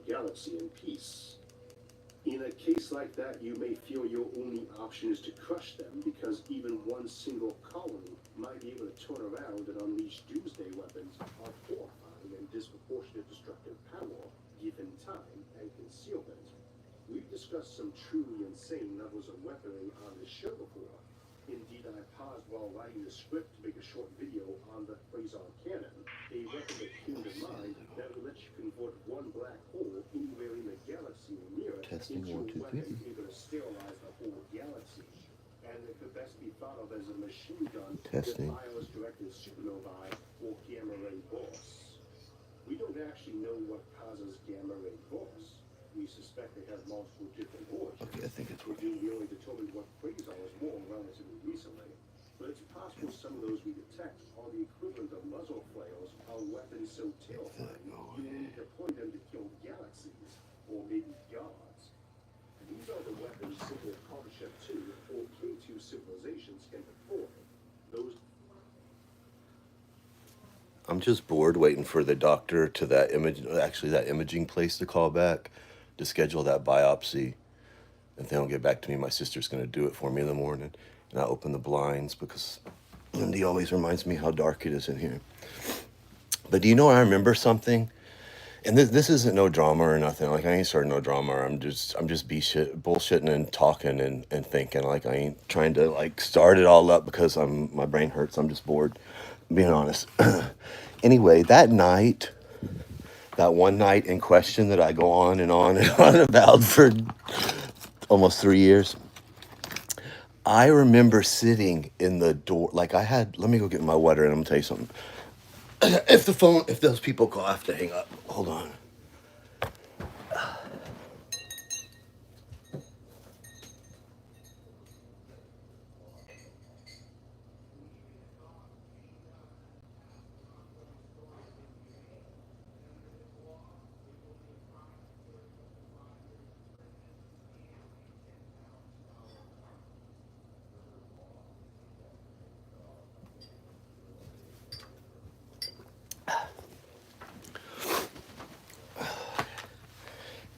galaxy in peace. In a case like that, you may feel your only option is to crush them, because even one single colony might be able to turn around and unleash doomsday weapons of horrifying and disproportionate destructive power, given time and concealment. We've discussed some truly insane levels of weaponry on this show before. Indeed, I paused while writing the script to make a short video on the Quasar Cannon, a weapon that came to mind that would let you convert one black hole anywhere in the galaxy or near it into a weapon able to sterilize the whole galaxy. And it could best be thought of as a machine gun that fires directed supernovae or gamma ray bursts. We don't actually know what causes gamma ray bursts. We suspect they have multiple different origins. Okay, I think it's right. We only determined what quasar was more relatively recently, but it's possible some of those we detect are the equivalent of muzzle flares, a weapon so terrifying you need to deploy them to kill galaxies or maybe gods. These are the weapons simple Partnership 2 or K2 civilizations can deploy. Those. I'm just bored waiting for the doctor to that imaging place to call back to schedule that biopsy. If they don't get back to me, my sister's going to do it for me in the morning. And I open the blinds because Lindy always reminds me how dark it is in here. But do you know, I remember something, and this isn't no drama or nothing. Like, I ain't starting no drama. I'm just bullshitting and talking and thinking. Like, I ain't trying to like start it all up because my brain hurts. I'm just bored, being honest. Anyway, that one night in question that I go on and on and on about for almost 3 years, I remember sitting in the door, like let me go get my water and I'm gonna tell you something. If those people call, I have to hang up. Hold on.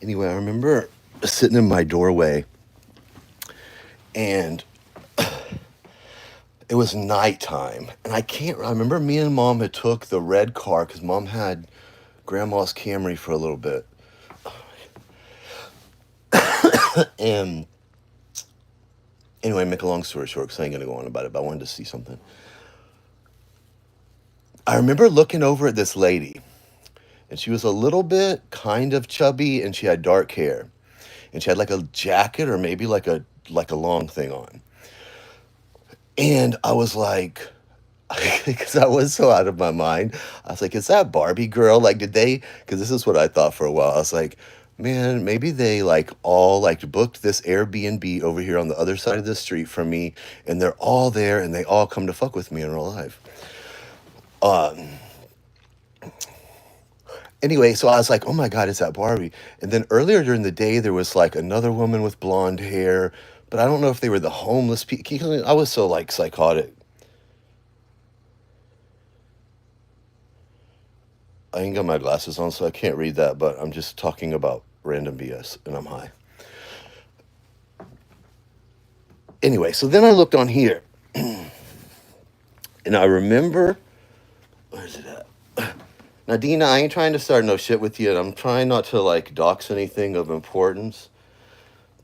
Anyway, I remember sitting in my doorway and it was nighttime. And I remember me and Mom had took the red car because Mom had Grandma's Camry for a little bit. And anyway, make a long story short, because I ain't going to go on about it, but I wanted to see something. I remember looking over at this lady, and she was a little bit kind of chubby, and she had dark hair. And she had like a jacket or maybe like a long thing on. And I was like, because I was so out of my mind, I was like, is that Barbie girl? Like, because this is what I thought for a while. I was like, man, maybe they like all like booked this Airbnb over here on the other side of the street from me, and they're all there and they all come to fuck with me in real life. Anyway, so I was like, oh my God, is that Barbie? And then earlier during the day, there was like another woman with blonde hair, but I don't know if they were the homeless people. I was so like psychotic. I ain't got my glasses on, so I can't read that, but I'm just talking about random BS, and I'm high. Anyway, so then I looked on here, and I remember, where's it at? Now, Dina, I ain't trying to start no shit with you, and I'm trying not to, like, dox anything of importance,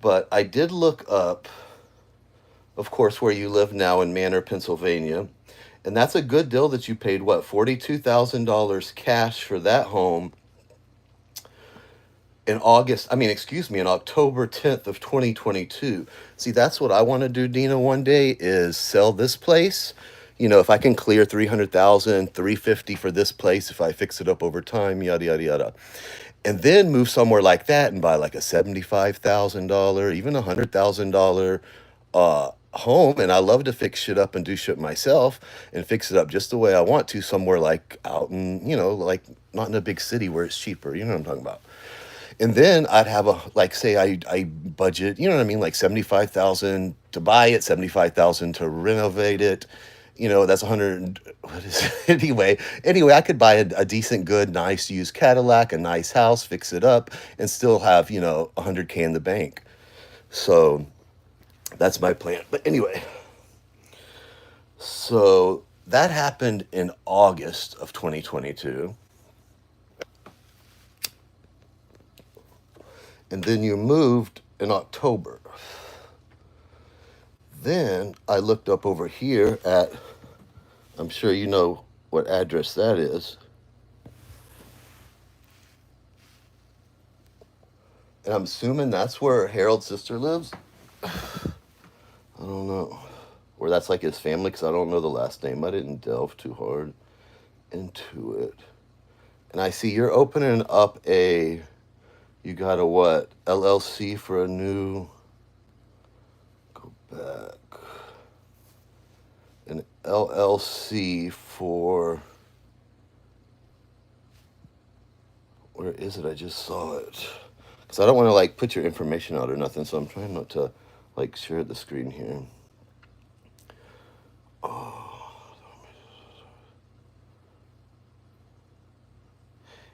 but I did look up, of course, where you live now in Manor, Pennsylvania, and that's a good deal that you paid, what, $42,000 cash for that home in October 10th of 2022. See, that's what I want to do, Dina, one day, is sell this place. You know, if I can clear $300,000, $350 for this place, if I fix it up over time, yada, yada, yada. And then move somewhere like that and buy like a $75,000, even $100,000 home. And I love to fix shit up and do shit myself and fix it up just the way I want to, somewhere like out in, like not in a big city where it's cheaper. You know what I'm talking about? And then I'd have I budget, you know what I mean? Like 75,000 to buy it, 75,000 to renovate it, That's 100. What is it? Anyway, I could buy a decent, good, nice used Cadillac, a nice house, fix it up, and still have 100K in the bank. So that's my plan. But anyway, so that happened in August of 2022, and then you moved in October. Then I looked up over here at, I'm sure you know what address that is. And I'm assuming that's where Harold's sister lives. I don't know. Or that's like his family, because I don't know the last name. I didn't delve too hard into it. And I see you're opening up you got a what? LLC for a new, go back. An LLC for, where is it? I just saw it. Because I don't want to like put your information out or nothing, so I'm trying not to like share the screen here.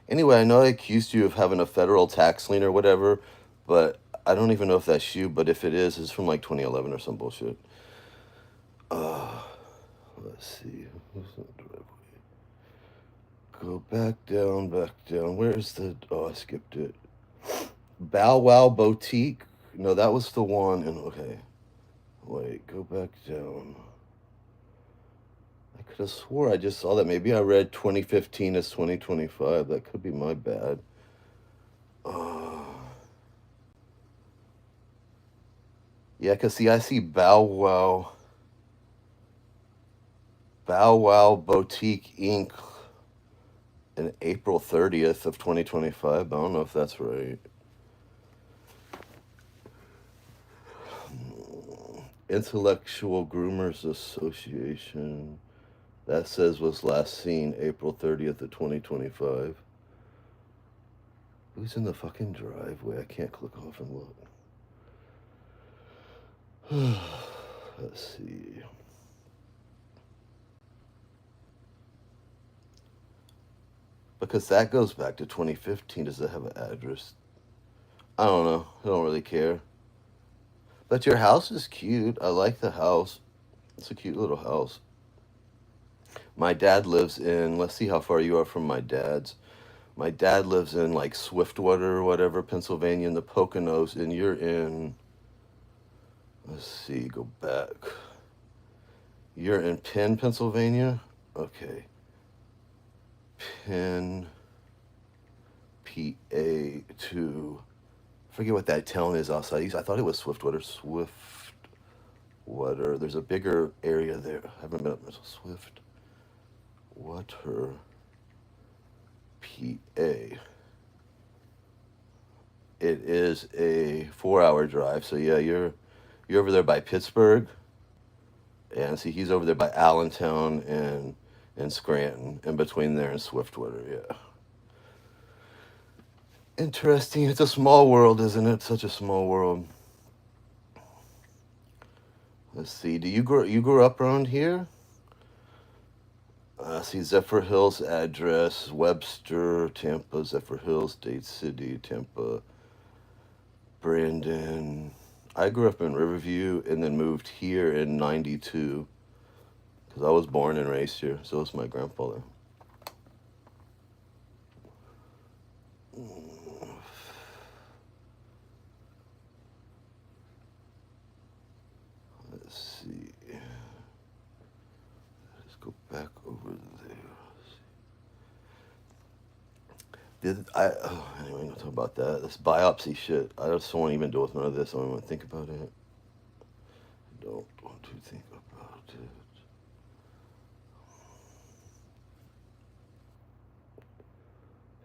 Anyway, I know I accused you of having a federal tax lien or whatever, but I don't even know if that's you, but if it is, it's from like 2011 or some bullshit. Let's see. Go back down, back down. Where's the. Oh, I skipped it. Bow Wow Boutique. No, that was the one. And okay. Wait, go back down. I could have swore I just saw that. Maybe I read 2015 as 2025. That could be my bad. Yeah, because see, I see Bow Wow Boutique Inc. in April 30th of 2025. I don't know if that's right. Intellectual Groomers Association. That says was last seen April 30th of 2025. Who's in the fucking driveway? I can't click off and look. Let's see. Because that goes back to 2015. Does it have an address? I don't know. I don't really care. But your house is cute. I like the house. It's a cute little house. My dad lives in, let's see how far you are from my dad's. My dad lives in like Swiftwater or whatever, Pennsylvania, in the Poconos, and you're in, let's see, go back. You're in Penn, Pennsylvania? Okay. Penn, PA to, I forget what that town is outside. I thought it was Swiftwater. Swiftwater. There's a bigger area there. I haven't been up there. Swiftwater, PA. It is a 4-hour drive. So yeah, you're over there by Pittsburgh, and see he's over there by Allentown and Scranton, in between there and Swiftwater. Yeah. Interesting. It's a small world, isn't it? Such a small world. Let's see. You grew up around here? See Zephyr Hills address, Webster, Tampa, Zephyr Hills, Dade City, Tampa, Brandon. I grew up in Riverview and then moved here in '92 because I was born and raised here. So was my grandfather. Let's see. Let's go back over there. Anyway, I'm gonna talk about that. This biopsy shit. I just don't want to even deal with none of this. I don't want to think about it. I don't want to think about it.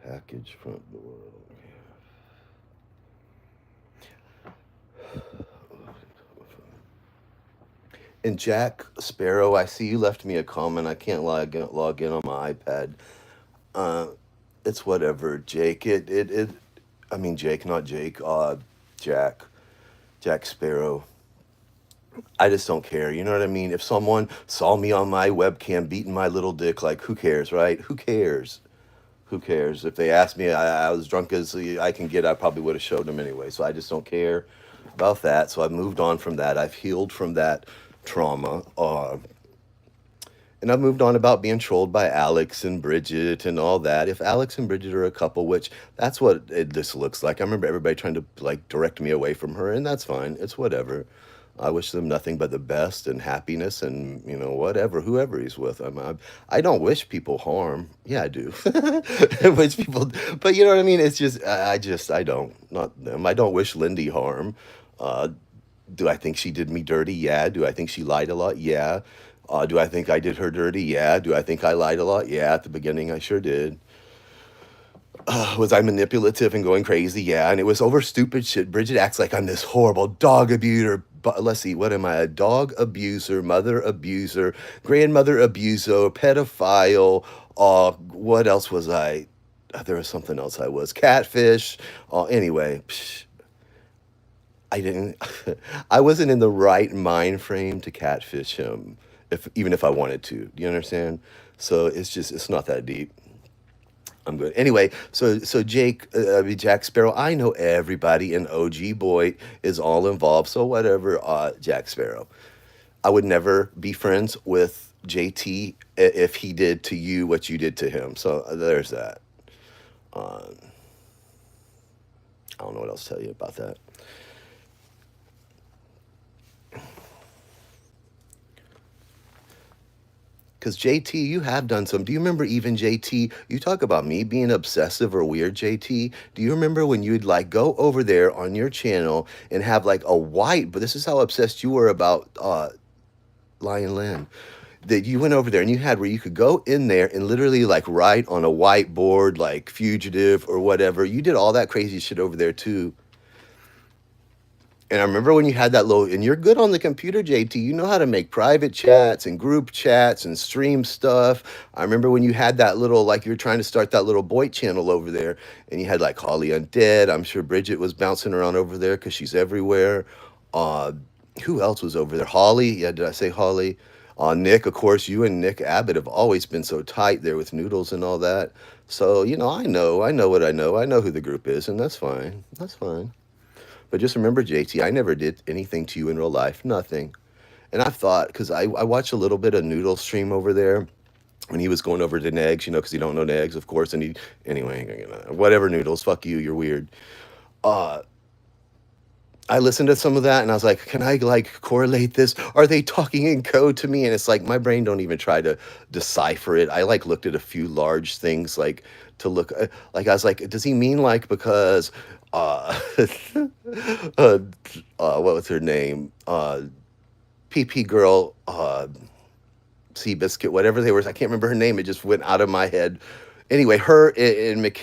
Package front door. And Jack Sparrow, I see you left me a comment. I can't log in on my iPad. It's whatever, Jake. I mean Jake, not Jake. Jack Sparrow. I just don't care. You know what I mean? If someone saw me on my webcam beating my little dick, like, who cares, right? Who cares? Who cares? If they asked me, I was drunk as I can get, I probably would have showed them anyway. So I just don't care about that. So I've moved on from that. I've healed from that trauma. And I've moved on about being trolled by Alex and Bridget and all that. If Alex and Bridget are a couple, which that's what this looks like. I remember everybody trying to like direct me away from her, and that's fine. It's whatever. I wish them nothing but the best and happiness, and whatever, whoever he's with. I don't wish people harm. Yeah, I do. I wish people, but you know what I mean. It's just I don't, not them. I don't wish Lindy harm. Uh, do I think she did me dirty? Yeah. Do I think she lied a lot? Yeah. Do I think I did her dirty? Yeah. Do I think I lied a lot? Yeah. At the beginning, I sure did. Was I manipulative and going crazy? Yeah. And it was over stupid shit. Bridget acts like I'm this horrible dog abuser. But let's see, what am I? A dog abuser, mother abuser, grandmother abuser, pedophile. What else was I? There was something else I was. Catfish. Anyway, psh, I didn't. I wasn't in the right mind frame to catfish him, if even if I wanted to. Do you understand? So it's not that deep. I'm good. Anyway, so Jack Sparrow. I know everybody in OG Boy is all involved. So whatever, Jack Sparrow. I would never be friends with JT if he did to you what you did to him. So there's that. Um, I don't know what else to tell you about that. Because JT, you have done some. Do you remember even JT? You talk about me being obsessive or weird, JT. Do you remember when you'd like go over there on your channel and have like a white, but this is how obsessed you were about Lion Land, that you went over there and you had where you could go in there and literally like write on a whiteboard, like fugitive or whatever. You did all that crazy shit over there too. And I remember when you had that little, and you're good on the computer, JT. You know how to make private chats and group chats and stream stuff. I remember when you had that little, like you were trying to start that little boy channel over there, and you had like Holly Undead. I'm sure Bridget was bouncing around over there because she's everywhere. Uh, who else was over there? Holly. Yeah, did I say Holly? Nick, of course, you and Nick Abbott have always been so tight there with Noodles and all that. So, I know what I know. I know who the group is, and that's fine. That's fine. But just remember, JT, I never did anything to you in real life. Nothing. And I thought, because I watched a little bit of Noodle stream over there when he was going over to Negs, because you don't know Negs, of course. And anyway, whatever, Noodles, fuck you, you're weird. Uh, I listened to some of that and I was like, can I like correlate this? Are they talking in code to me? And it's like my brain don't even try to decipher it. I like looked at a few large things like to look like I was like, does he mean like because uh, uh, what was her name? PP girl, Seabiscuit, whatever they were. I can't remember her name. It just went out of my head. Anyway, her and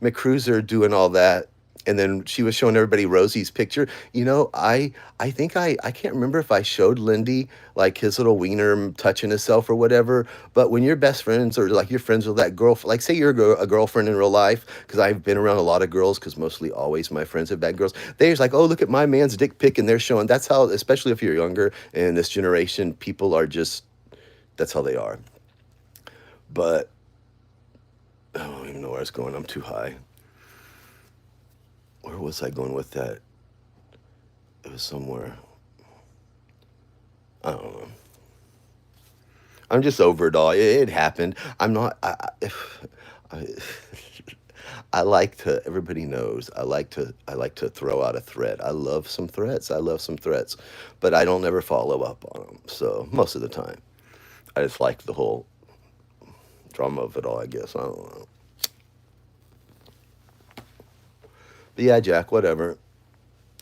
McCruiser doing all that. And then she was showing everybody Rosie's picture. I think I can't remember if I showed Lindy like his little wiener touching himself or whatever. But when you're best friends or like you're friends with that girl, like say you're a girlfriend in real life, because I've been around a lot of girls, because mostly always my friends have been girls. They're just like, oh, look at my man's dick pic, and they're showing. That's how, especially if you're younger in this generation, people are just that's how they are. But I don't even know where I was going. I'm too high. Where was I going with that? It was somewhere. I don't know. I'm just over it all. It happened. I'm not. I, I like to. Everybody knows. I like to. I like to throw out a threat. I love some threats. I love some threats, but I don't ever follow up on them. So most of the time, I just like the whole drama of it all. I guess I don't know. But yeah, Jack. Whatever.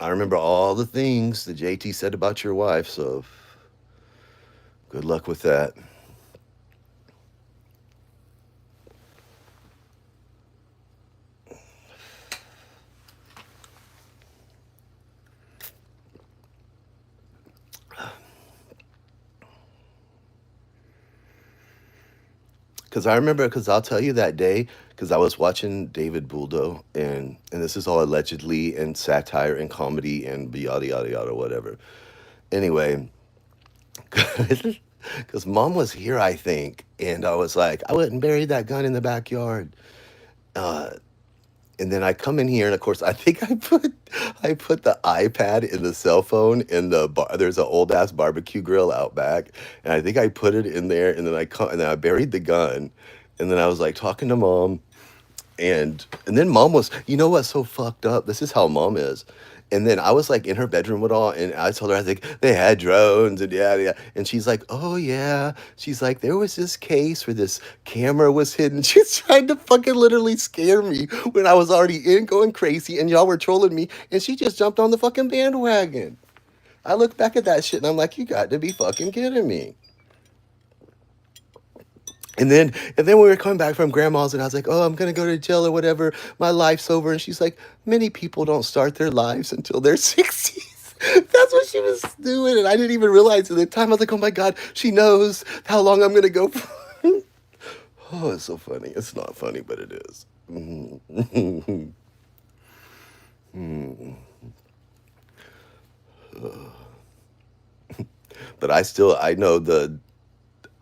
I remember all the things that JT said about your wife. So good luck with that. Because I remember, because I'll tell you that day, because I was watching David Buldo, and this is all allegedly and satire and comedy and yada yada yada whatever. Anyway, Because mom was here, I think, and I was like, I wouldn't bury that gun in the backyard. Uh, and then I come in here, and of course, I think I put the iPad in the cell phone in the bar. There's an old ass barbecue grill out back, and I think I put it in there, and then I buried the gun, and then I was like talking to mom, and then mom was, you know what's so fucked up? This is how mom is. And then I was like in her bedroom with all, and I told her, I think they had drones and yeah, yeah. And she's like, oh yeah. She's like, there was this case where this camera was hidden. She's trying to fucking literally scare me when I was already in going crazy and y'all were trolling me. And she just jumped on the fucking bandwagon. I look back at that shit and I'm like, you got to be fucking kidding me. And then we were coming back from grandma's and I was like, oh, I'm gonna go to jail or whatever. My life's over. And she's like, many people don't start their lives until their 60s. That's what she was doing. And I didn't even realize at the time. I was like, oh my God, she knows how long I'm gonna go for. Oh, it's so funny. It's not funny, but it is. Mhm. But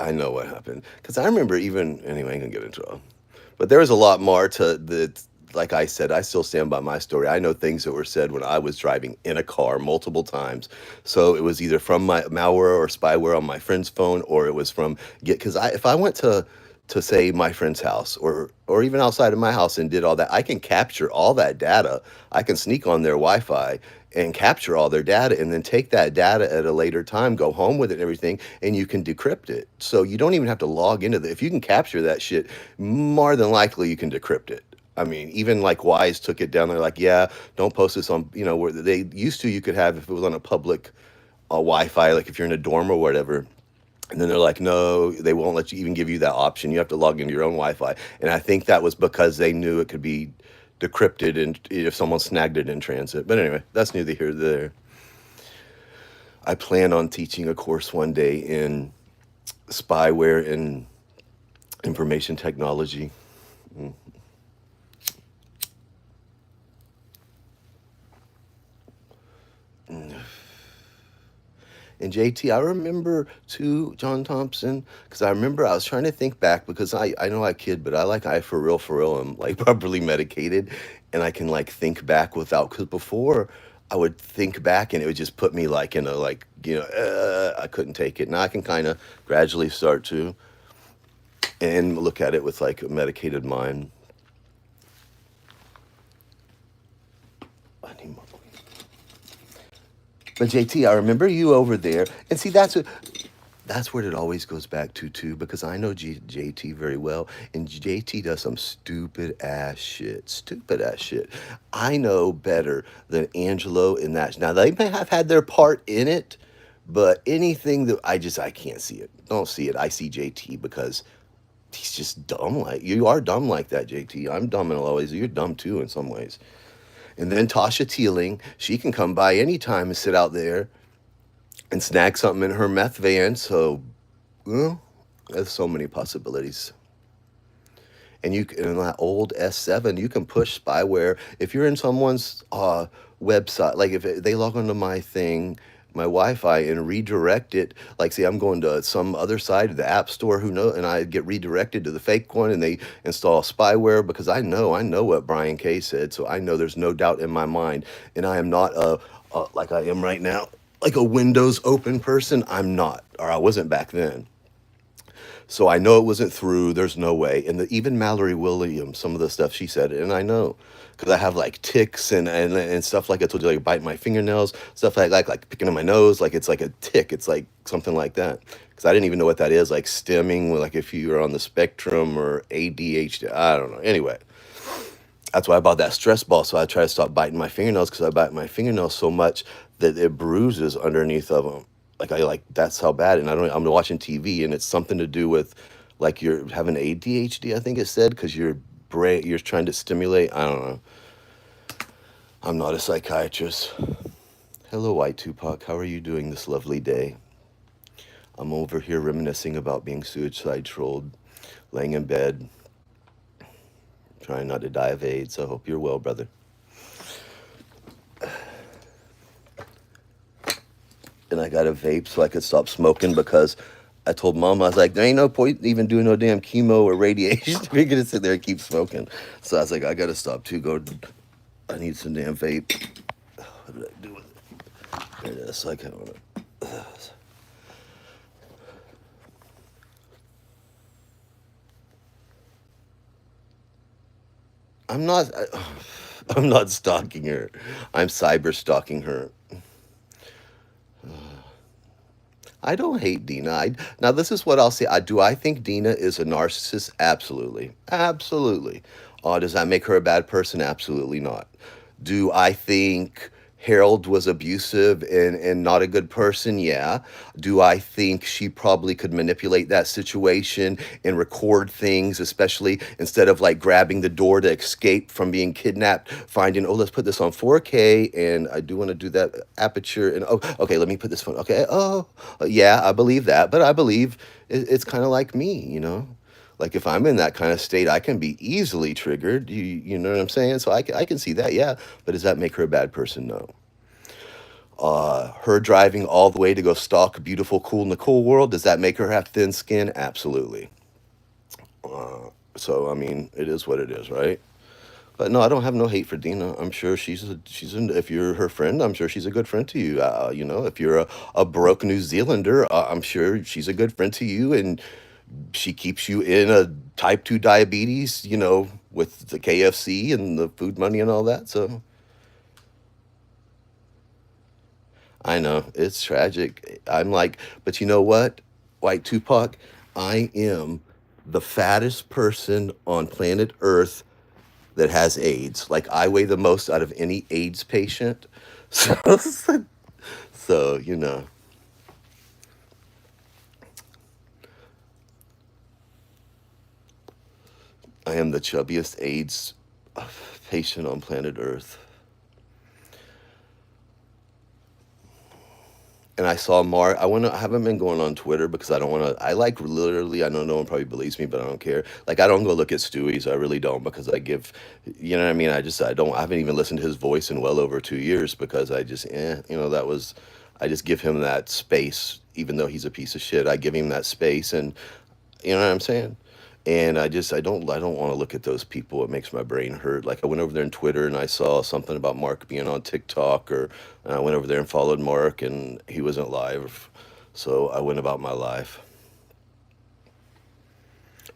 I know what happened because I remember even anyway. I ain't gonna get into it, but there was a lot more to the. Like I said, I still stand by my story. I know things that were said when I was driving in a car multiple times. So it was either from my malware or spyware on my friend's phone, or it was from get because if I went to say my friend's house or even outside of my house and did all that, I can capture all that data. I can sneak on their Wi-Fi and capture all their data and then take that data at a later time, go home with it and everything, and you can decrypt it. So you don't even have to log into the if you can capture that shit, more than likely you can decrypt it. I mean, even like Wise took it down. They're like, yeah, don't post this on, where they used to, you could have if it was on a public Wi-Fi, like if you're in a dorm or whatever. And then they're like, no, they won't let you even give you that option. You have to log into your own Wi-Fi. And I think that was because they knew it could be decrypted and if someone snagged it in transit. But anyway, that's neither here nor there. I plan on teaching a course one day in spyware and information technology. Mm. And JT, I remember too, John Thompson, because I remember I was trying to think back because I know I kid, but I for real, am like properly medicated and I can like think back without, because before I would think back and it would just put me like in a, like, I couldn't take it. Now I can kind of gradually start to and look at it with like a medicated mind. I need more. But JT, I remember you over there, and see that's where it always goes back to too, because I know JT very well, and JT does some stupid ass shit. Stupid ass shit. I know better than Angelo in that. Now they may have had their part in it, but anything that I can't see it. Don't see it. I see JT because he's just dumb. Like you are dumb like that, JT. I'm dumb in a lot of ways. You're dumb too in some ways. And then Tasha Teeling, she can come by anytime and sit out there and snag something in her meth van. So, well, there's so many possibilities. And in that old S7, you can push spyware if you're in someone's website. Like if they log onto my thing, my Wi-Fi, and redirect it. Like, say I'm going to some other side of the App Store, who knows, and I get redirected to the fake one, and they install spyware because I know what Brian K said, so I know there's no doubt in my mind, and I am not like I am right now, like a Windows open person. I'm not, or I wasn't back then. So I know it wasn't through. There's no way. And even Mallory Williams, some of the stuff she said, and I know because I have like ticks and stuff like I told you, like bite my fingernails, stuff like picking on my nose, like it's like a tick. It's like something like that. Because I didn't even know what that is, like stimming, like if you're on the spectrum or ADHD. I don't know. Anyway, that's why I bought that stress ball. So I try to stop biting my fingernails because I bite my fingernails so much that it bruises underneath of them. Like that's how bad. And I'm watching TV and it's something to do with like you're having ADHD, I think it said, because your brain, you're trying to stimulate. I don't know. I'm not a psychiatrist. Hello, White Tupac. How are you doing this lovely day? I'm over here reminiscing about being suicide trolled, laying in bed, trying not to die of AIDS. I hope you're well, brother. and I got a vape so I could stop smoking because I told mom, I was like, there ain't no point even doing no damn chemo or radiation if you're gonna sit there and keep smoking. So I was like, I gotta stop too. I need some damn vape. What did I do with it? There it is. So I kind of I'm not. I'm not stalking her. I'm cyber stalking her. I don't hate Dina. Now, this is what I'll say. Do I think Dina is a narcissist? Absolutely. Absolutely. Does that make her a bad person? Absolutely not. Do I think Harold was abusive and not a good person? Yeah. Do I think she probably could manipulate that situation and record things, especially instead of like grabbing the door to escape from being kidnapped, finding, oh, let's put this on 4K and I do want to do that aperture and oh, okay, let me put this phone. Okay. Oh, yeah, I believe that. But I believe it's kind of like me, you know? Like if I'm in that kind of state, I can be easily triggered. You know what I'm saying? So I can see that, yeah. But does that make her a bad person? No. Her driving all the way to go stalk beautiful, cool Nicole World, does that make her have thin skin? Absolutely. So I mean, it is what it is, right? But no, I don't have no hate for Dina. I'm sure if you're her friend, I'm sure she's a good friend to you. You know, if you're a broke New Zealander, I'm sure she's a good friend to you, and she keeps you in a type 2 diabetes, you know, with the KFC and the food money and all that. So I know it's tragic. I'm like, but you know what, White Tupac, I am the fattest person on planet Earth that has AIDS. Like I weigh the most out of any AIDS patient. So, so you know, I am the chubbiest AIDS patient on planet Earth. And I saw Mark. I haven't been going on Twitter because I don't want to. I like literally. I know no one probably believes me, but I don't care. Like I don't go look at Stewie's. I really don't because I give. You know what I mean? I don't. I haven't even listened to his voice in well over 2 years because I just you know that was. I just give him that space, even though he's a piece of shit. I give him that space, and you know what I'm saying? And I don't want to look at those people. It makes my brain hurt. Like I went over there on Twitter and I saw something about Mark being on TikTok or I went over there and followed Mark and he wasn't live. So I went about my life.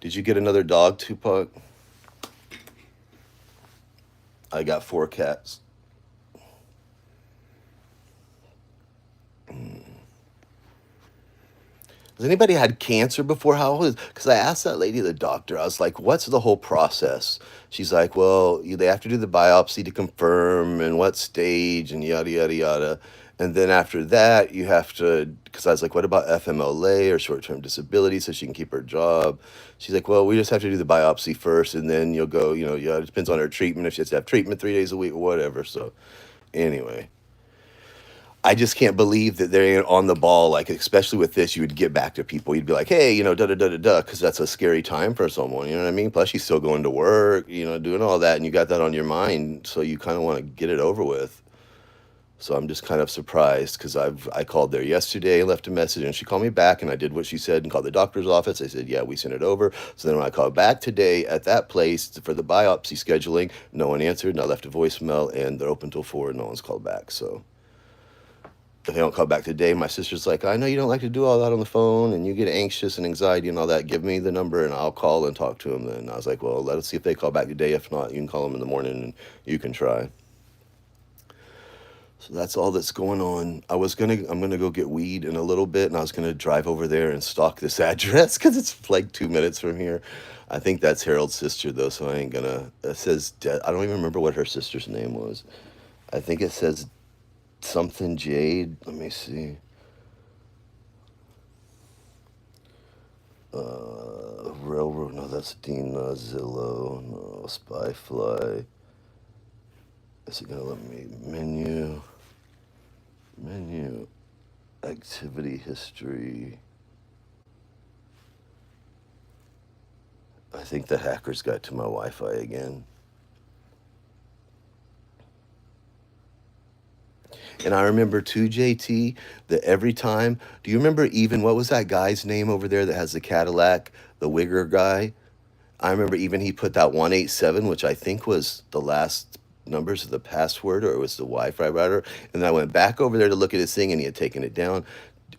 Did you get another dog, Tupac? I got 4 cats. Has anybody had cancer before? How old is? Because I asked that lady, the doctor, I was like, what's the whole process? She's like, well, they have to do the biopsy to confirm and what stage and yada, yada, yada. And then after that, you have to, because I was like, what about FMLA or short term disability so she can keep her job? She's like, well, we just have to do the biopsy first and then you'll go, you know, yeah, it depends on her treatment. If she has to have treatment 3 days a week or whatever. So anyway. I just can't believe that they're on the ball. Like, especially with this, you would get back to people. You'd be like, hey, you know, da da da da da, because that's a scary time for someone. You know what I mean? Plus, she's still going to work, you know, doing all that, and you got that on your mind. So you kind of want to get it over with. So I'm just kind of surprised because I called there yesterday, left a message, and she called me back, and I did what she said and called the doctor's office. They said, yeah, we sent it over. So then when I called back today at that place for the biopsy scheduling, no one answered, and I left a voicemail, and they're open till 4, and no one's called back. So if they don't call back today, my sister's like, I know you don't like to do all that on the phone and you get anxious and anxiety and all that. Give me the number and I'll call and talk to them. Then I was like, well, let us see if they call back today. If not, you can call them in the morning and you can try. So that's all that's going on. I'm gonna go get weed in a little bit, and I was gonna drive over there and stalk this address because it's like 2 minutes from here. I think that's Harold's sister though, so I ain't gonna. It says I don't even remember what her sister's name was. I think it says something Jade. Let me see. Railroad. No, that's Dina Zillow. No, Spyfly. Is it gonna let me menu activity history? I think the hackers got to my Wi-Fi again. And I remember too, JT, that every time, do you remember even what was that guy's name over there that has the Cadillac, the Wigger guy? I remember even he put that 187, which I think was the last numbers of the password or it was the Wi-Fi router. And I went back over there to look at his thing and he had taken it down.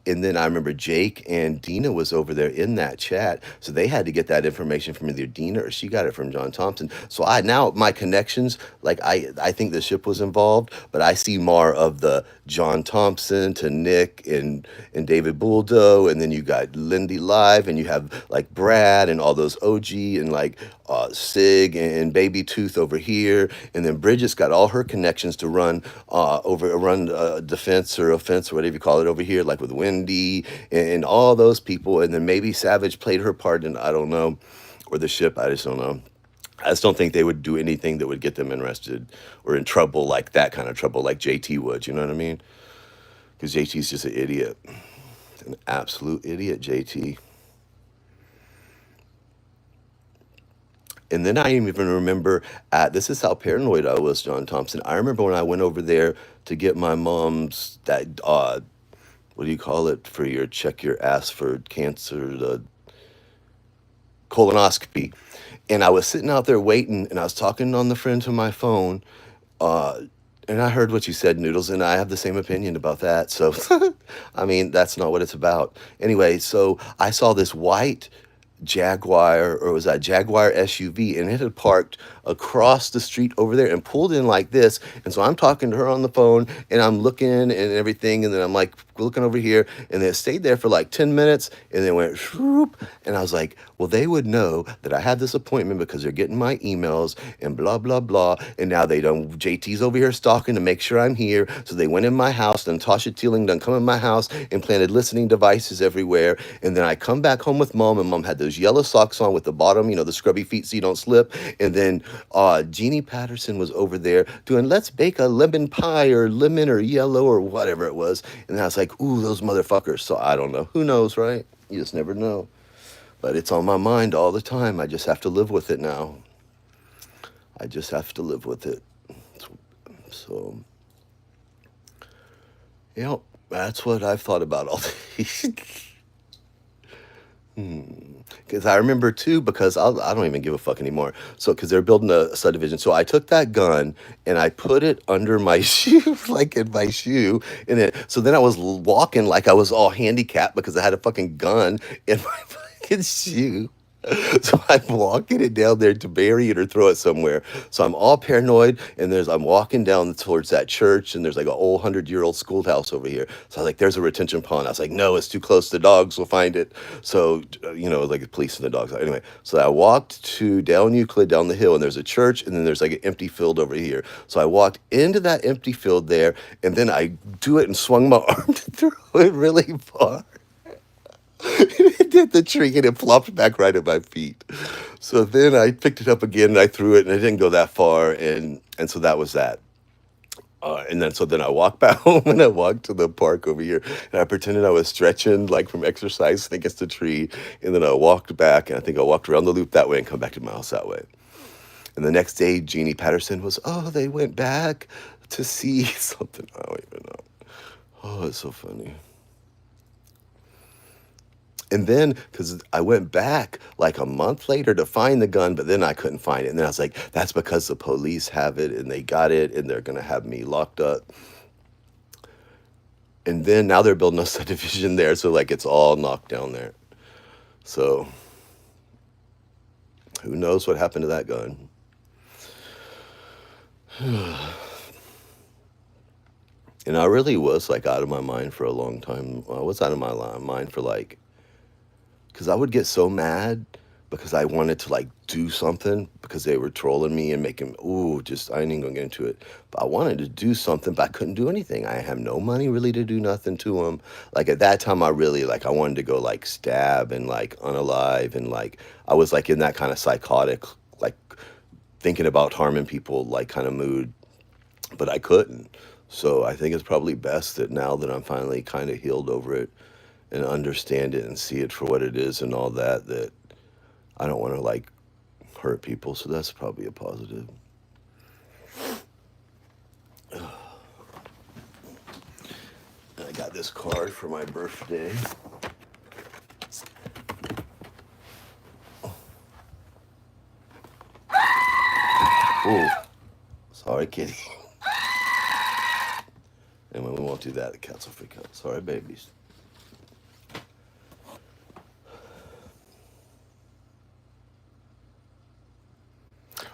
And then I remember Jake and Dina was over there in that chat, so they had to get that information from either Dina or she got it from John Thompson. So I now my connections, like I think the ship was involved, but I see more of the John Thompson to Nick and David Buldo, and then you got Lindy Live, and you have like Brad and all those OG and like Sig and Baby Tooth over here, and then Bridget's got all her connections to run defense or offense or whatever you call it over here, like with Wendy and all those people, and then maybe Savage played her part in I don't know, or the ship I just don't know. I just don't think they would do anything that would get them arrested or in trouble like that kind of trouble like JT would. You know what I mean? Because JT's just an idiot, an absolute idiot, JT. And then I even remember this is how paranoid I was, John Thompson. I remember when I went over there to get my mom's that what do you call it for your check your ass for cancer, the colonoscopy. And I was sitting out there waiting and I was talking on the phone to my phone. Uh and I heard what you said, Noodles, and I have the same opinion about that. So I mean, that's not what it's about. Anyway, so I saw this white Jaguar, or was that Jaguar SUV, and it had parked across the street over there and pulled in like this. And so I'm talking to her on the phone and I'm looking and everything, and then I'm like looking over here, and it stayed there for like 10 minutes and then went shroop. And I was like, well, they would know that I had this appointment because they're getting my emails and blah blah blah. And now they don't, JT's over here stalking to make sure I'm here. So they went in my house, then Tasha Teeling done come in my house and planted listening devices everywhere. And then I come back home with mom, and mom had those yellow socks on with the bottom, the scrubby feet so you don't slip. And then Jeannie Patterson was over there doing let's bake a lemon pie or lemon or yellow or whatever it was. And I was like, ooh, those motherfuckers. So I don't know. Who knows, right? You just never know. But it's on my mind all the time. I just have to live with it now. I just have to live with it. So, that's what I've thought about all these. Because I remember too, because I don't even give a fuck anymore. So, because they're building a subdivision. So I took that gun and I put it under my shoe, like in my shoe. So then I was walking like I was all handicapped because I had a fucking gun in my fucking shoe. So I'm walking it down there to bury it or throw it somewhere. So I'm all paranoid, and I'm walking down towards that church, and there's like an old 100-year-old schoolhouse over here. So I was like, there's a retention pond. I was like, no, it's too close. The dogs will find it. So, like the police and the dogs. Anyway, so I walked down Euclid, down the hill, and there's a church, and then there's like an empty field over here. So I walked into that empty field there, and then I do it and swung my arm to throw it really far. It did the trick and it flopped back right at my feet. So then I picked it up again and I threw it and it didn't go that far, and so that was that. And then I walked back home and I walked to the park over here and I pretended I was stretching like from exercise against the tree, and then I walked back and I think I walked around the loop that way and come back to my house that way. And the next day, Jeannie Patterson was, they went back to see something. I don't even know. Oh, it's so funny. And then, because I went back like a month later to find the gun, but then I couldn't find it. And then I was like, that's because the police have it and they got it and they're going to have me locked up. And then now they're building a subdivision there. So, like, it's all knocked down there. So, who knows what happened to that gun? And I really was, like, out of my mind for a long time. I was out of my mind for, like, because I would get so mad because I wanted to like do something because they were trolling me and making, I ain't even gonna get into it. But I wanted to do something, but I couldn't do anything. I have no money really to do nothing to them. Like at that time, I really I wanted to go like stab and like unalive, and like I was like in that kind of psychotic, like thinking about harming people, like kind of mood, but I couldn't. So I think it's probably best that now that I'm finally kind of healed over it and understand it and see it for what it is and all that, that I don't want to like hurt people. So that's probably a positive. got this card for my birthday. Oh, sorry, kitty. Anyway, we won't do that. The cats will freak out. Sorry, babies.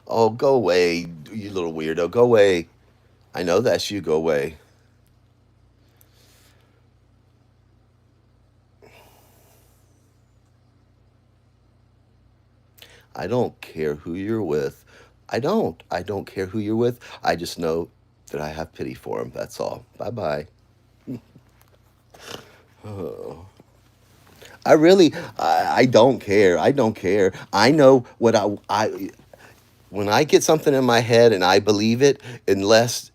Oh, go away, you little weirdo. Go away. I know that's you. Go away. I don't care who you're with. I don't. I don't care who you're with. I just know that I have pity for him. That's all. Bye bye. Oh. I don't care. I don't care. I know what when I get something in my head and I believe it,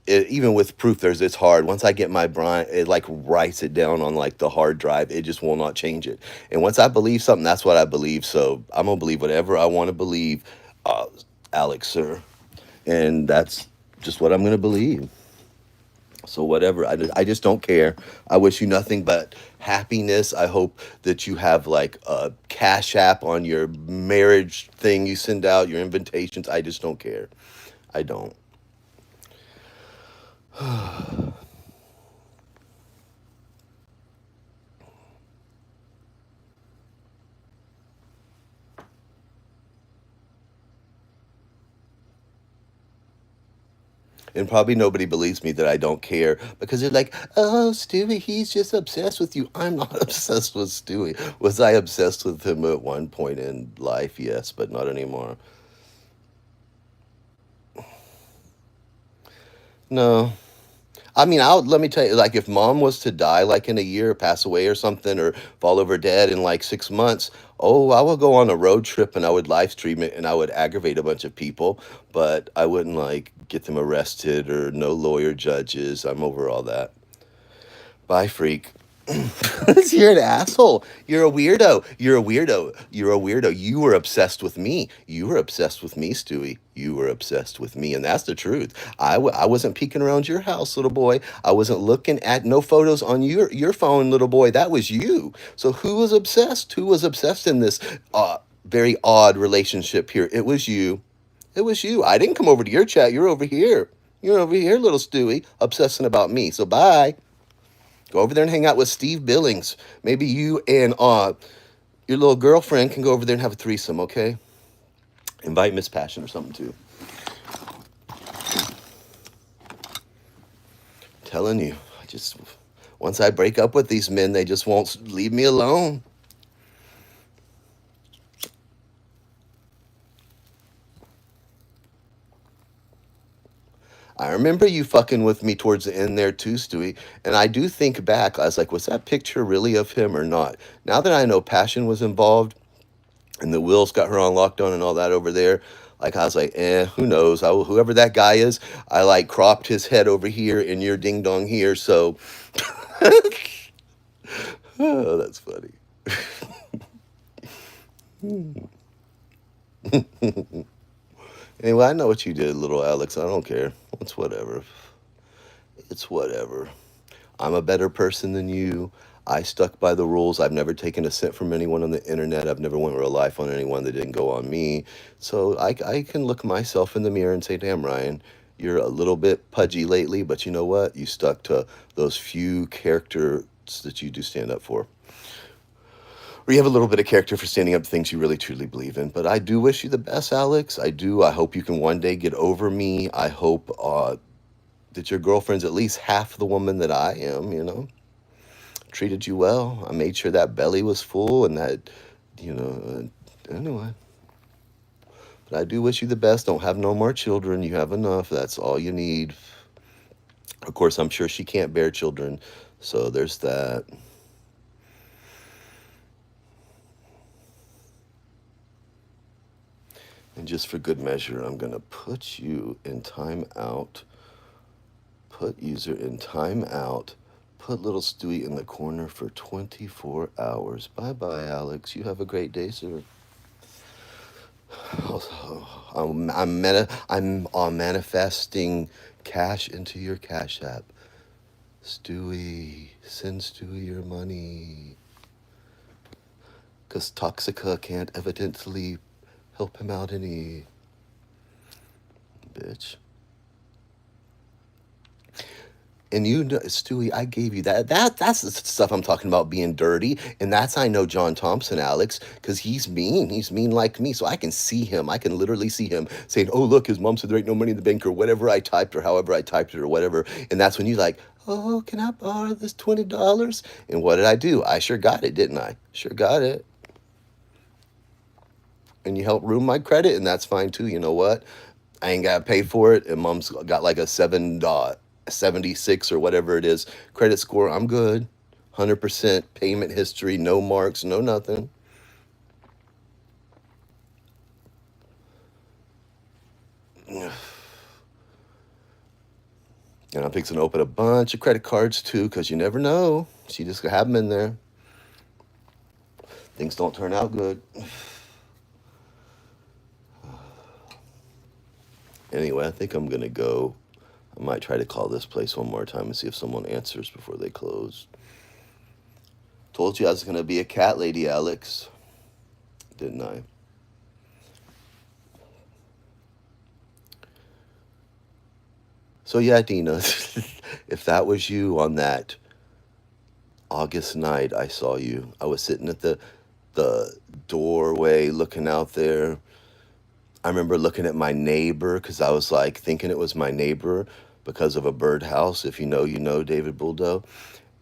even with proof, it's hard. Once I get my brain, it like writes it down on like the hard drive. It just will not change it. And once I believe something, that's what I believe. So I'm gonna believe whatever I want to believe, uh, Alex, sir. And that's just what I'm gonna believe. So whatever, I just don't care. I wish you nothing but happiness. I hope that you have like a cash app on your marriage thing you send out, your invitations. I just don't care. I don't. And probably nobody believes me that I don't care because they're like, oh, Stewie, he's just obsessed with you. I'm not obsessed with Stewie. Was I obsessed with him at one point in life? Yes, but not anymore. No. I mean, let me tell you, like, if mom was to die, like in a year, pass away or something, or fall over dead in like 6 months, oh, I would go on a road trip and I would live stream it and I would aggravate a bunch of people, but I wouldn't like get them arrested or no lawyer judges. I'm over all that. Bye, freak. You're an asshole. You're a weirdo. You're a weirdo. You're a weirdo. You were obsessed with me. You were obsessed with me, Stewie. You were obsessed with me, and that's the truth. I wasn't peeking around your house, little boy. I wasn't looking at no photos on your phone, little boy. That was you. So who was obsessed? Who was obsessed in this very odd relationship here? It was you. It was you. I didn't come over to your chat. You're over here. You're over here, little Stewie, obsessing about me. So bye. Go over there and hang out with Steve Billings. Maybe you and your little girlfriend can go over there and have a threesome, okay? Invite Miss Passion or something too. I'm telling you, once I break up with these men, they just won't leave me alone. I remember you fucking with me towards the end there too, Stewie. And I do think back, I was like, was that picture really of him or not? Now that I know Passion was involved, and the Will's got her on lockdown and all that over there. Like I was like, who knows? Whoever that guy is, I like cropped his head over here and your ding dong here. So, oh, that's funny. Anyway, I know what you did, little Alex. I don't care. It's whatever. It's whatever. I'm a better person than you. I stuck by the rules. I've never taken a cent from anyone on the internet. I've never went real life on anyone that didn't go on me. So I can look myself in the mirror and say, damn, Ryan, you're a little bit pudgy lately, but you know what? You stuck to those few characters that you do stand up for. Or you have a little bit of character for standing up to things you really truly believe in. But I do wish you the best, Alex. I do. I hope you can one day get over me. I hope that your girlfriend's at least half the woman that I am, you know? Treated you well. I made sure that belly was full and that, anyway. But I do wish you the best. Don't have no more children. You have enough. That's all you need. Of course, I'm sure she can't bear children. So there's that. And just for good measure, I'm going to put you in timeout. Put user in timeout. Put little Stewie in the corner for 24 hours. Bye-bye, Alex. You have a great day, sir. I'm manifesting cash into your cash app. Stewie, send Stewie your money. Because Toxica can't evidently help him out any. Bitch. And you know, Stewie, I gave you that. That's the stuff I'm talking about being dirty. And that's I know John Thompson, Alex, because he's mean. He's mean like me. So I can see him. I can literally see him saying, "Oh, look, his mom said there ain't no money in the bank," or whatever I typed, or however I typed it, or whatever. And that's when you like, "Oh, can I borrow this $20?" And what did I do? I sure got it, didn't I? Sure got it. And you helped ruin my credit, and that's fine too. You know what? I ain't got to pay for it, and mom's got like a 7.76 or whatever it is credit score. I'm good. 100% payment history, no marks, no nothing. And I'm fixing to open a bunch of credit cards too, because you never know. She just have them in there. Things don't turn out good. Anyway, I think I'm going to go. I might try to call this place one more time and see if someone answers before they close. Told you I was going to be a cat lady, Alex. Didn't I? So yeah, Dina, if that was you on that August night, I saw you. I was sitting at the doorway looking out there. I remember looking at my neighbor because I was like thinking it was my neighbor because of a birdhouse. If you know, you know David Buldo.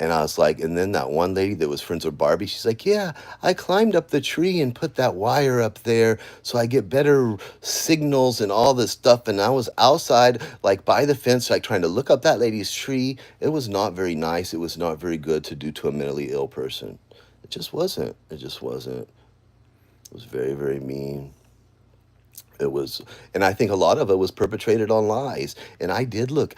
And I was like, and then that one lady that was friends with Barbie, she's like, yeah, I climbed up the tree and put that wire up there so I get better signals and all this stuff. And I was outside, like by the fence, like trying to look up that lady's tree. It was not very nice. It was not very good to do to a mentally ill person. It just wasn't. It just wasn't. It was very, very mean. It was, and I think a lot of it was perpetrated on lies. And I did look.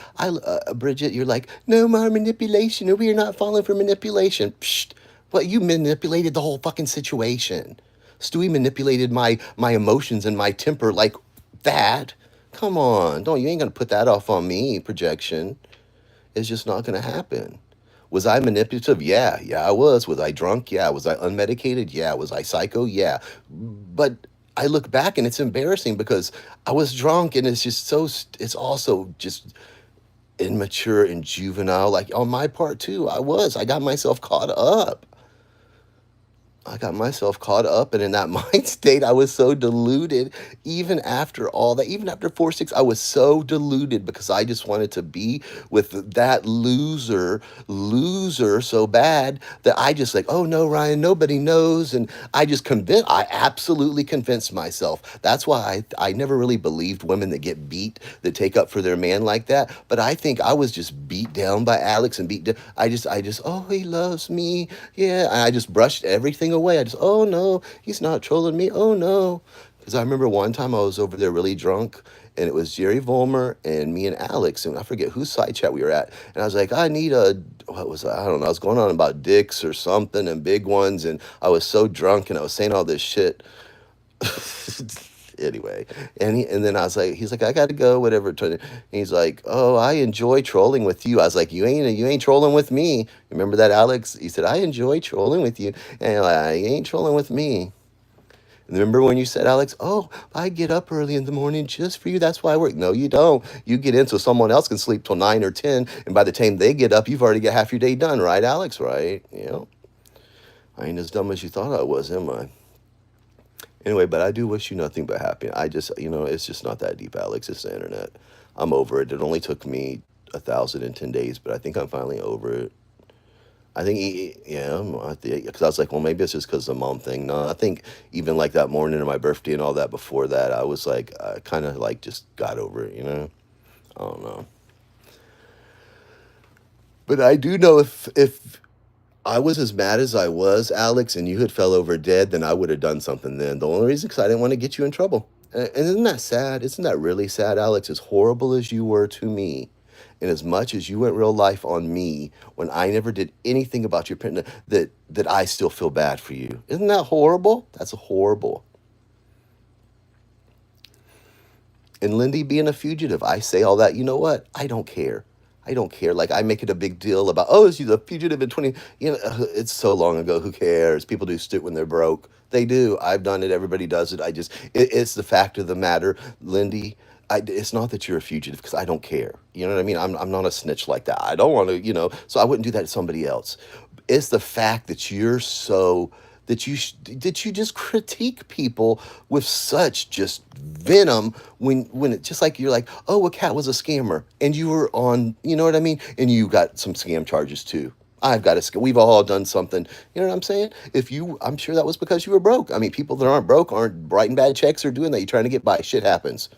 Bridget, you're like, no more manipulation, or we are not falling for manipulation. Psst. Well, you manipulated the whole fucking situation. Stewie manipulated my emotions and my temper like that. Come on, don't you ain't gonna put that off on me. Projection. It's just not gonna happen. Was I manipulative? Yeah, yeah, I was. Was I drunk? Yeah. Was I unmedicated? Yeah. Was I psycho? Yeah. But I look back and it's embarrassing because I was drunk and it's just so, it's also just immature and juvenile. Like on my part too, I got myself caught up. I got myself caught up, and in that mind state, I was so deluded. Even after all that, even after 4-6, I was so deluded because I just wanted to be with that loser so bad that I just like, oh no, Ryan, nobody knows, and I absolutely convinced myself. That's why I never really believed women that get beat, that take up for their man like that. But I think I was just beat down by Alex and beat down. Oh, he loves me, yeah. And I just brushed everything away. Oh no, he's not trolling me. Oh no. Because I remember one time I was over there really drunk, and it was Jerry Vollmer and me and Alex, and I forget whose side chat we were at. And I was like, I need what was I don't know, I was going on about dicks or something and big ones, and I was so drunk and I was saying all this shit. Anyway, and then I was like, he's like, I gotta go, whatever. And he's like, oh, I enjoy trolling with you. I was like, you ain't trolling with me. Remember that, Alex? He said, I enjoy trolling with you, and you ain't trolling with me. And remember when you said, Alex, oh, I get up early in the morning just for you. That's why I work. No, you don't. You get in so someone else can sleep till 9 or 10, and by the time they get up, you've already got half your day done, right, Alex? Right? Yeah. I ain't as dumb as you thought I was, am I? Anyway, but I do wish you nothing but happiness. I just, it's just not that deep, Alex. It's the internet. I'm over it. It only took me 1,010 days, but I think I'm finally over it. I think, yeah, because I was like, well, maybe it's just because the mom thing. No, I think even like that morning of my birthday and all that before that, I was like, I kind of like just got over it. I don't know. But I do know if I was as mad as I was, Alex, and you had fell over dead, then I would have done something then. The only reason, because I didn't want to get you in trouble. And isn't that sad? Isn't that really sad, Alex? As horrible as you were to me, and as much as you went real life on me when I never did anything about your parent, that I still feel bad for you. Isn't that horrible? That's horrible. And Lindy being a fugitive, I say all that. You know what? I don't care. I don't care. Like I make it a big deal about, oh, she's a fugitive in 20. You know, it's so long ago. Who cares? People do shit when they're broke. They do. I've done it. Everybody does it. It's the fact of the matter, Lindy. It's not that you're a fugitive because I don't care. You know what I mean? I'm not a snitch like that. I don't want to, so I wouldn't do that to somebody else. It's the fact that you're so that you just critique people with such just venom when it just like you're like, oh, a cat was a scammer and you were on, you know what I mean, and you got some scam charges too. I've got a scam. We've all done something. You know what I'm saying? I'm sure that was because you were broke. I mean, people that aren't broke aren't writing bad checks or doing that. You're trying to get by. Shit happens.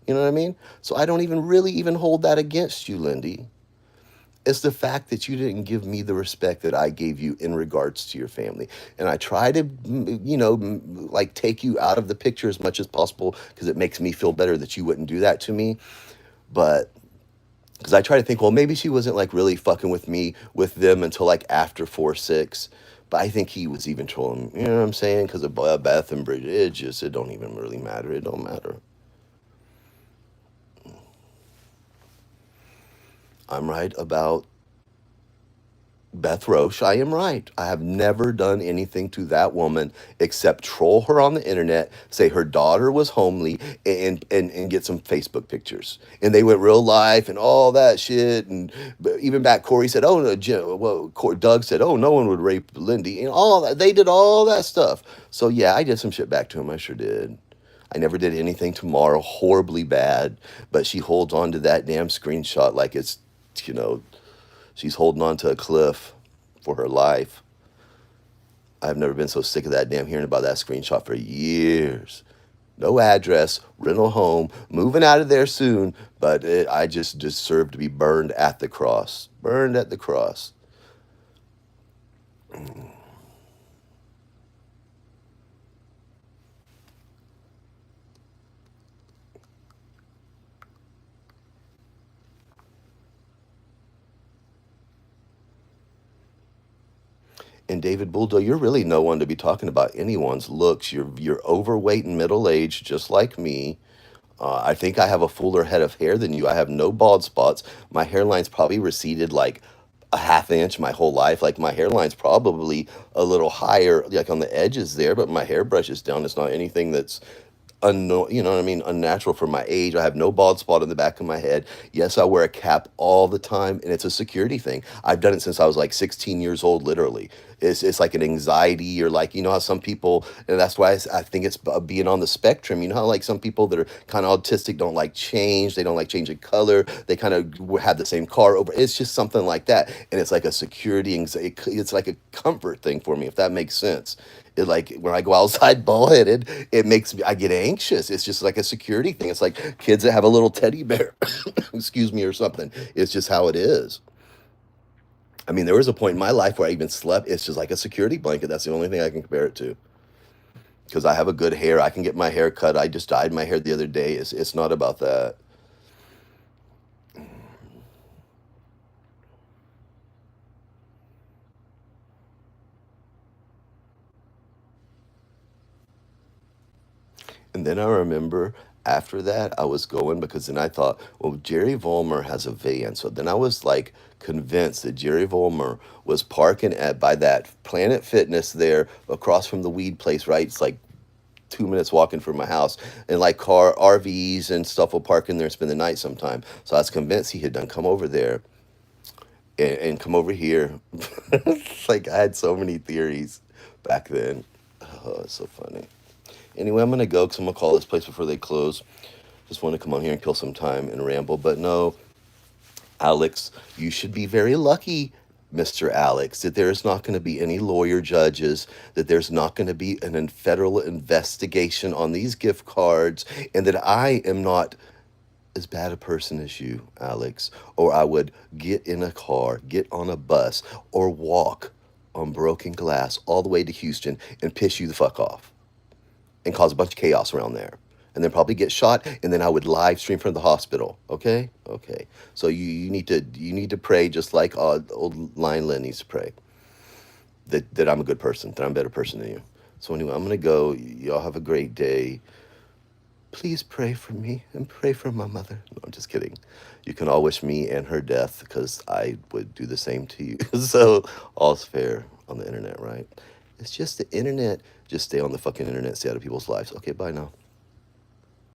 You know what I mean? So I don't even really even hold that against you, Lindy. It's the fact that you didn't give me the respect that I gave you in regards to your family. And I try to, like take you out of the picture as much as possible because it makes me feel better that you wouldn't do that to me. But because I try to think, well, maybe she wasn't like really fucking with me, with them until like after 4-6. But I think he was even trolling, you know what I'm saying? Because of Beth and Bridget, it don't even really matter. It don't matter. I'm right about Beth Roche. I am right. I have never done anything to that woman except troll her on the internet, say her daughter was homely, and get some Facebook pictures. And they went real life and all that shit. And even back, Corey said, "Oh no, Doug said, oh, no one would rape Lindy," and all that. They did all that stuff. So yeah, I did some shit back to him. I sure did. I never did anything to Mara horribly bad, but she holds on to that damn screenshot like it's, you know, she's holding on to a cliff for her life. I've never been so sick of that damn hearing about that screenshot for years. No address, rental home, moving out of there soon, but I just deserve to be burned at the cross. Burned at the cross. And David Bulldog, you're really no one to be talking about anyone's looks. You're overweight and middle aged, just like me. I think I have a fuller head of hair than you. I have no bald spots. My hairline's probably receded like a half inch my whole life. Like my hairline's probably a little higher, like on the edges there, but my hairbrush is down. It's not anything that's you know what I mean, unnatural for my age. I have no bald spot on the back of my head. Yes, I wear a cap all the time, and it's a security thing. I've done it since I was like 16 years old, literally. It's like an anxiety, or like, you know how some people, and that's why I think it's being on the spectrum. You know how like some people that are kind of autistic don't like change, they don't like changing color, they kind of have the same car over. It's just something like that, and it's like a security anxiety. It's like a comfort thing for me, if that makes sense. It, like when I go outside bald headed, it makes me, I get anxious. It's just like a security thing. It's like kids that have a little teddy bear, excuse me, or something. It's just how it is. I mean, there was a point in my life where I even slept. It's just like a security blanket. That's the only thing I can compare it to. Because I have a good hair. I can get my hair cut. I just dyed my hair the other day. It's not about that. And then I remember after that, I was going because then I thought, well, Jerry Vollmer has a van. So then I was like convinced that Jerry Vollmer was parking at by that Planet Fitness there across from the weed place, right? It's like 2 minutes walking from my house, and like car RVs and stuff will park in there and spend the night sometime. So I was convinced he had done come over there and come over here. Like I had so many theories back then. Oh, it's so funny. Anyway, I'm gonna go because I'm gonna call this place before they close. Just want to come on here and kill some time and ramble. But no, Alex, you should be very lucky, Mr. Alex, that there's not going to be any lawyer judges, that there's not going to be an federal investigation on these gift cards, and that I am not as bad a person as you, Alex, or I would get in a car, get on a bus, or walk on broken glass all the way to Houston and piss you the fuck off and cause a bunch of chaos around there. And then probably get shot, and then I would live stream from the hospital. Okay, okay. So you need to pray just like old Lion Lynn needs to pray that I'm a good person, that I'm a better person than you. So anyway, I'm gonna go. Y'all have a great day. Please pray for me and pray for my mother. No, I'm just kidding. You can all wish me and her death because I would do the same to you. So all's fair on the internet, right? It's just the internet. Just stay on the fucking internet, stay out of people's lives. Okay, bye now.